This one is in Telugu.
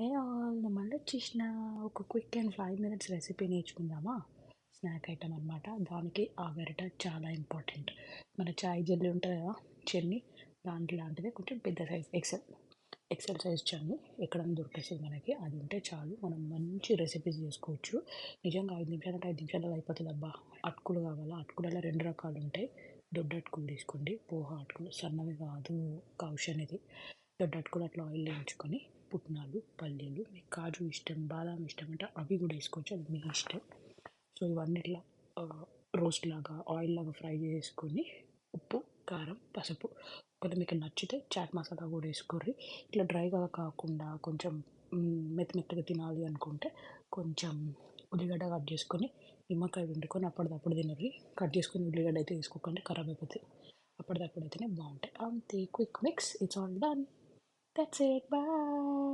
హే ఆల్ నేను మళ్ళీ వచ్చేసిన ఒక క్విక్ అండ్ 5 minutes రెసిపీ నేర్చుకుందామా. స్నాక్ ఐటమ్ అనమాట. దానికి ఆ గరిట చాలా ఇంపార్టెంట్. మన చాయ్ జల్లి ఉంటుంది కదా, చెన్ని, దాంట్లో లాంటిదే కొంచెం పెద్ద సైజ్ ఎక్సెల్ సైజ్ చెన్ని ఎక్కడైనా దొరికేస్తుంది మనకి. అది ఉంటే చాలు, మనం మంచి రెసిపీస్ చేసుకోవచ్చు. నిజంగా 5 నిమిషాలు అంటే 5 నిమిషాలు అయిపోతుంది అబ్బా. అటుకులు కావాలా, అటుకులలో 2 రకాలు ఉంటాయి. దొడ్డ అటుకులు తీసుకోండి, పోహా అటుకులు, సన్నవి కాదు, కౌషన్ ఇది. దొడ్డ అటుకులు అట్లా ఆయిల్ వేయించుకొని, పుట్నాలు, పల్లీలు, మీకు కాజు ఇష్టం, బాదాం ఇష్టం అంటే అవి కూడా వేసుకోవచ్చు, అది మీ ఇష్టం. సో ఇవన్నీ ఇట్లా రోస్ట్ లాగా, ఆయిల్ లాగా ఫ్రై చేసుకొని, ఉప్పు, కారం, పసుపు, ఒకవేళ మీకు నచ్చితే చాట్ మసాలా కూడా వేసుకోర్రి. ఇట్లా డ్రైగా కాకుండా కొంచెం మెత్తగా తినాలి అనుకుంటే కొంచెం ఉల్లిగడ్డ కట్ చేసుకొని, నిమ్మకాయ పిండుకొని అప్పటిదప్పుడు తినర్రి. కట్ చేసుకొని ఉల్లిగడ్డ అయితే వేసుకోకండి, ఖరాబ్ అయిపోతాయి. అప్పటిదప్పుడు అయితేనే బాగుంటాయి. అంతే, quick mix, it's all done. That's it. Bye.